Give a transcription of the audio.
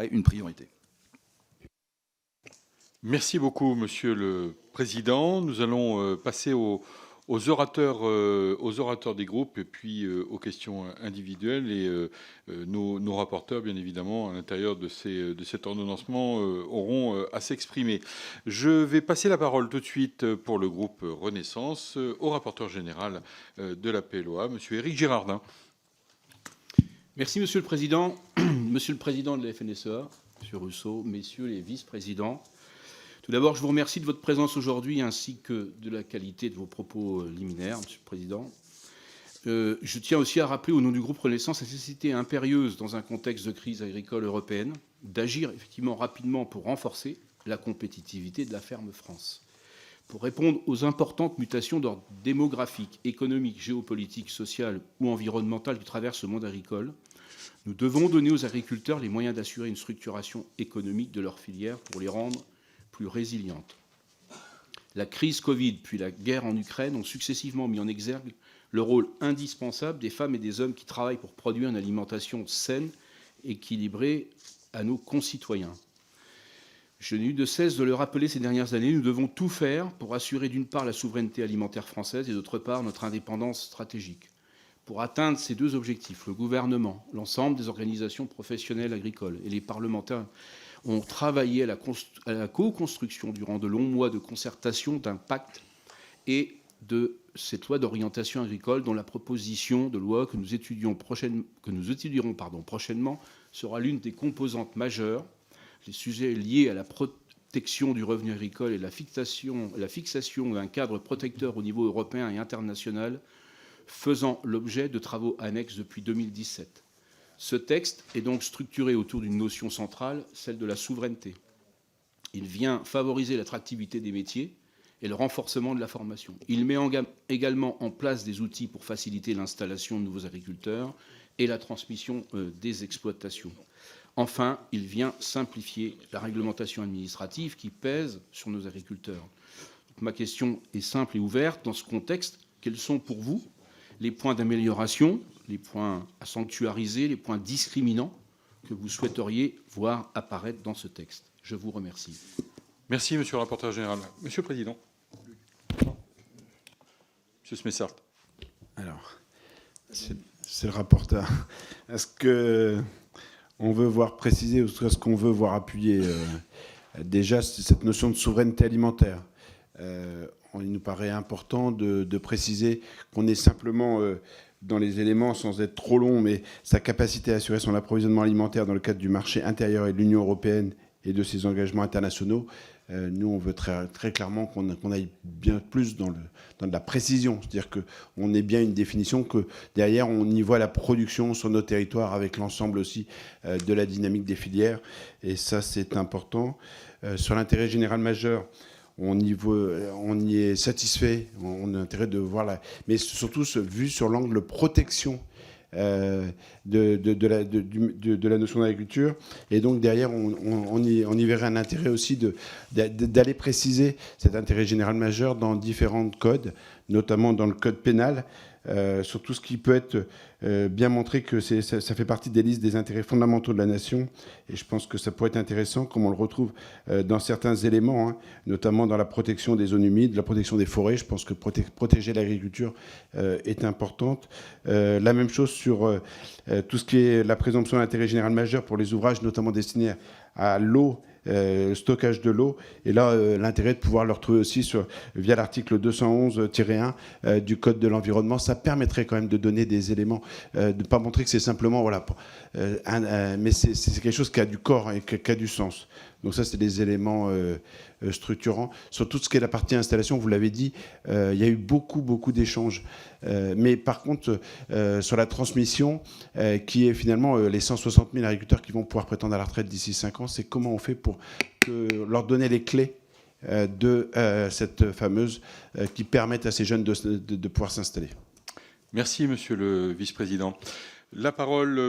une priorité. Merci beaucoup, Monsieur le Président. Nous allons passer aux orateurs des groupes et puis aux questions individuelles. Et nos rapporteurs, bien évidemment, à l'intérieur de cet ordonnancement, auront à s'exprimer. Je vais passer la parole tout de suite pour le groupe Renaissance au rapporteur général de la PLOA, Monsieur Éric Girardin. Merci, Monsieur le Président. Monsieur le Président de la FNSEA, Monsieur Rousseau, Messieurs les vice-présidents. Tout d'abord, je vous remercie de votre présence aujourd'hui ainsi que de la qualité de vos propos liminaires, Monsieur le Président. Je tiens aussi à rappeler au nom du groupe Renaissance la nécessité impérieuse, dans un contexte de crise agricole européenne, d'agir effectivement rapidement pour renforcer la compétitivité de la ferme France. Pour répondre aux importantes mutations d'ordre démographique, économique, géopolitique, social ou environnemental qui traversent le monde agricole, nous devons donner aux agriculteurs les moyens d'assurer une structuration économique de leurs filières pour les rendre plus résilientes. La crise Covid puis la guerre en Ukraine ont successivement mis en exergue le rôle indispensable des femmes et des hommes qui travaillent pour produire une alimentation saine, équilibrée à nos concitoyens. Je n'ai eu de cesse de le rappeler ces dernières années, nous devons tout faire pour assurer d'une part la souveraineté alimentaire française et d'autre part notre indépendance stratégique. Pour atteindre ces deux objectifs, le gouvernement, l'ensemble des organisations professionnelles agricoles et les parlementaires ont travaillé à la co-construction durant de longs mois de concertation d'un pacte et de cette loi d'orientation agricole dont la proposition de loi que nous étudierons prochainement sera l'une des composantes majeures. Les sujets liés à la protection du revenu agricole et la fixation d'un cadre protecteur au niveau européen et international faisant l'objet de travaux annexes depuis 2017. Ce texte est donc structuré autour d'une notion centrale, celle de la souveraineté. Il vient favoriser l'attractivité des métiers et le renforcement de la formation. Il met également en place des outils pour faciliter l'installation de nouveaux agriculteurs et la transmission des exploitations. Enfin, il vient simplifier la réglementation administrative qui pèse sur nos agriculteurs. Donc, ma question est simple et ouverte. Dans ce contexte, quels sont pour vous les points d'amélioration, les points à sanctuariser, les points discriminants que vous souhaiteriez voir apparaître dans ce texte? Je vous remercie. Merci, Monsieur le rapporteur général. Monsieur le Président. Monsieur Smessart. Alors, c'est le rapporteur. Est-ce qu'on veut voir préciser ou est-ce qu'on veut voir appuyer déjà cette notion de souveraineté alimentaire? Il nous paraît important de préciser qu'on est simplement dans les éléments, sans être trop long, mais sa capacité à assurer son approvisionnement alimentaire dans le cadre du marché intérieur et de l'Union européenne et de ses engagements internationaux. Nous, on veut très clairement qu'on aille bien plus dans de la précision. C'est-à-dire qu'on ait bien une définition, que derrière, on y voit la production sur nos territoires avec l'ensemble aussi de la dynamique des filières. Et ça, c'est important. Sur l'intérêt général majeur, on y est satisfait, on a intérêt de voir mais surtout vu sur l'angle protection de la notion d'agriculture. Et donc derrière, on y verrait un intérêt aussi d'aller préciser cet intérêt général majeur dans différents codes, notamment dans le code pénal, sur tout ce qui peut être bien montré que ça fait partie des listes des intérêts fondamentaux de la nation. Et je pense que ça pourrait être intéressant, comme on le retrouve dans certains éléments, notamment dans la protection des zones humides, la protection des forêts. Je pense que protéger l'agriculture est importante. La même chose sur tout ce qui est la présomption d'intérêt général majeur pour les ouvrages, notamment destinés à l'eau, stockage de l'eau. Et là, l'intérêt de pouvoir le retrouver aussi via l'article 211-1 du Code de l'environnement, ça permettrait quand même de donner des éléments, de ne pas montrer que c'est simplement, voilà, mais c'est quelque chose qui a du corps et qui a du sens. Donc ça, c'est des éléments structurants. Sur tout ce qui est la partie installation, vous l'avez dit, il y a eu beaucoup d'échanges. Mais par contre, sur la transmission, qui est finalement les 160 000 agriculteurs qui vont pouvoir prétendre à la retraite d'ici 5 ans, c'est comment on fait pour leur donner les clés de cette fameuse qui permettent à ces jeunes de pouvoir s'installer. Merci, Monsieur le Vice-président. La parole